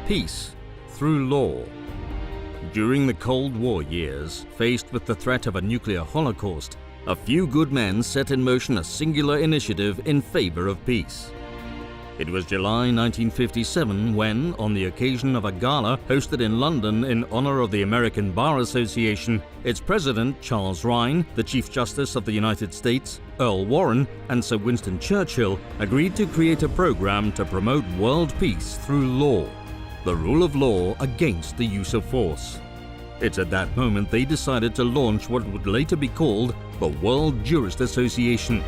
peace through law. During the Cold War years, faced with the threat of a nuclear holocaust, a few good men set in motion a singular initiative in favor of peace. It was July 1957 when, on the occasion of a gala hosted in London in honor of the American Bar Association, its president, Charles Rhine, the Chief Justice of the United States, Earl Warren, and Sir Winston Churchill agreed to create a program to promote world peace through law, the rule of law against the use of force. It's at that moment they decided to launch what would later be called the World Jurist Association.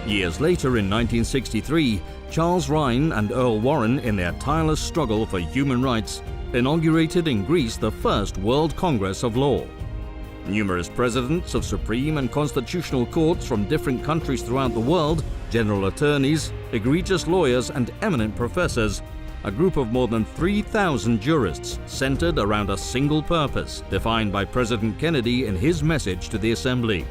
Years later, in 1963, Charles Rhine and Earl Warren, in their tireless struggle for human rights, inaugurated in Greece the first World Congress of Law. Numerous presidents of Supreme and Constitutional Courts from different countries throughout the world, general attorneys, egregious lawyers, and eminent professors, a group of more than 3,000 jurists centered around a single purpose, defined by President Kennedy in his message to the Assembly.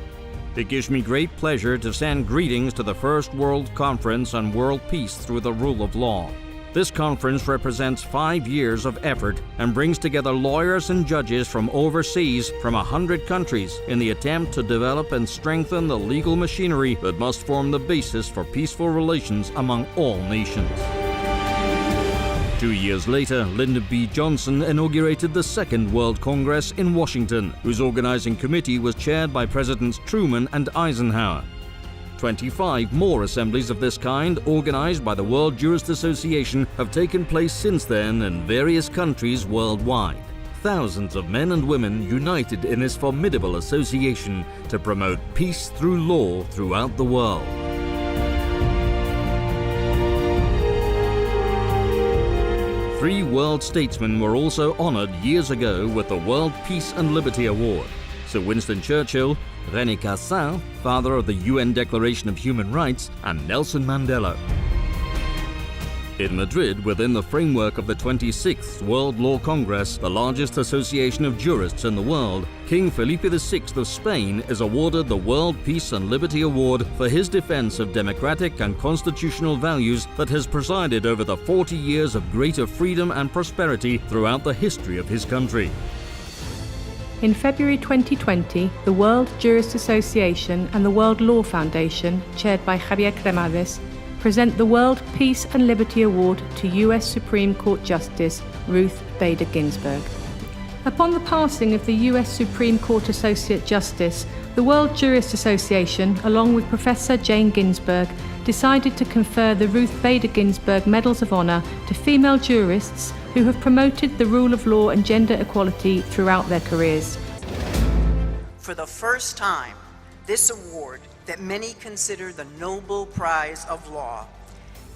It gives me great pleasure to send greetings to the First World Conference on World Peace through the Rule of Law. This conference represents 5 years of effort and brings together lawyers and judges from overseas from 100 countries in the attempt to develop and strengthen the legal machinery that must form the basis for peaceful relations among all nations. 2 years later, Lyndon B. Johnson inaugurated the Second World Congress in Washington, whose organizing committee was chaired by Presidents Truman and Eisenhower. 25 more assemblies of this kind, organized by the World Jurist Association, have taken place since then in various countries worldwide. Thousands of men and women united in this formidable association to promote peace through law throughout the world. 3 world statesmen were also honored years ago with the World Peace and Liberty Award. Sir Winston Churchill, René Cassin, father of the UN Declaration of Human Rights, and Nelson Mandela. In Madrid, within the framework of the 26th World Law Congress, the largest association of jurists in the world, King Felipe VI of Spain is awarded the World Peace and Liberty Award for his defense of democratic and constitutional values that has presided over the 40 years of greater freedom and prosperity throughout the history of his country. In February 2020, the World Jurist Association and the World Law Foundation, chaired by Javier Giménez, present the World Peace and Liberty Award to U.S. Supreme Court Justice Ruth Bader Ginsburg. Upon the passing of the U.S. Supreme Court Associate Justice, the World Jurist Association, along with Professor Jane Ginsburg, decided to confer the Ruth Bader Ginsburg Medals of Honor to female jurists who have promoted the rule of law and gender equality throughout their careers. For the first time, this award, that many consider the Nobel Prize of Law,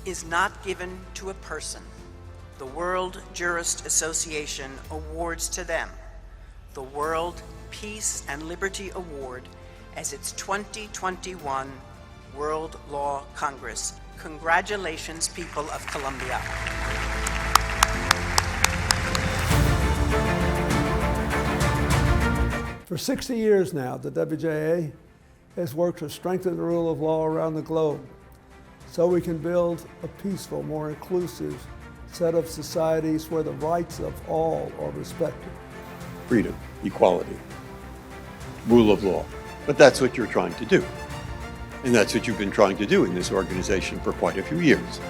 is not given to a person. The World Jurist Association awards to them the World Peace and Liberty Award as its 2021 World Law Congress. Congratulations, people of Colombia. For 60 years now, the WJA has worked to strengthen the rule of law around the globe so we can build a peaceful, more inclusive set of societies where the rights of all are respected. Freedom, equality, rule of law. But that's what you're trying to do. And that's what you've been trying to do in this organization for quite a few years.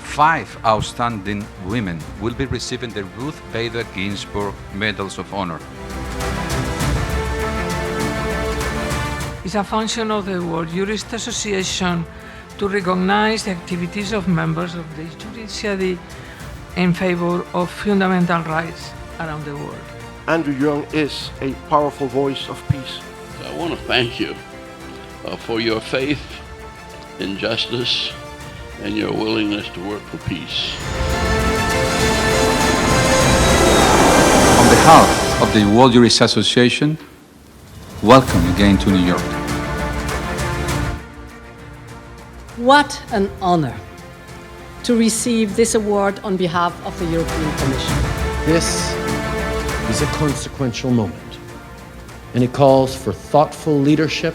5 outstanding women will be receiving the Ruth Bader Ginsburg Medals of Honor. It's a function of the World Jurist Association to recognize the activities of members of the judiciary in favor of fundamental rights around the world. Andrew Young is a powerful voice of peace. I want to thank you for your faith in justice and your willingness to work for peace. On behalf of the World Jurist Association, welcome again to New York. What an honor to receive this award on behalf of the European Commission. This is a consequential moment, and it calls for thoughtful leadership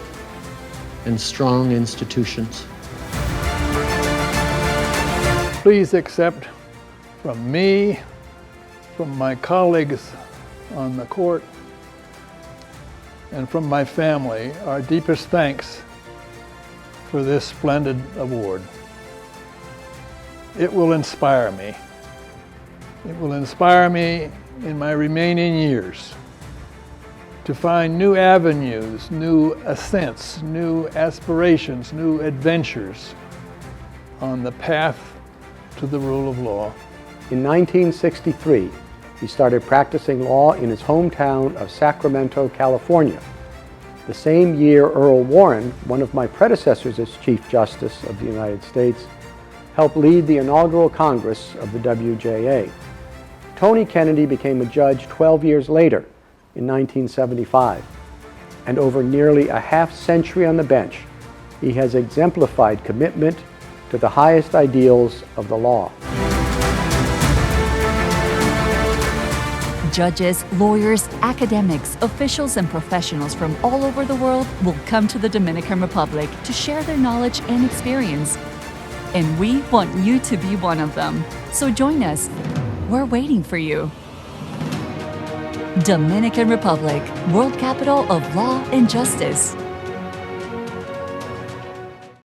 and strong institutions. please accept from me, from my colleagues on the court, and from my family our deepest thanks for this splendid award. It will inspire me. It will inspire me in my remaining years to find new avenues, new ascents, new aspirations, new adventures on the path to the rule of law. In 1963, he started practicing law in his hometown of Sacramento, California. The same year, Earl Warren, one of my predecessors as Chief Justice of the United States, helped lead the inaugural Congress of the WJA. Tony Kennedy became a judge 12 years later, in 1975. And over nearly a half-century on the bench, he has exemplified commitment to the highest ideals of the law. Judges, lawyers, academics, officials, and professionals from all over the world will come to the Dominican Republic to share their knowledge and experience. And we want you to be one of them. So join us. We're waiting for you. Dominican Republic, world capital of law and justice.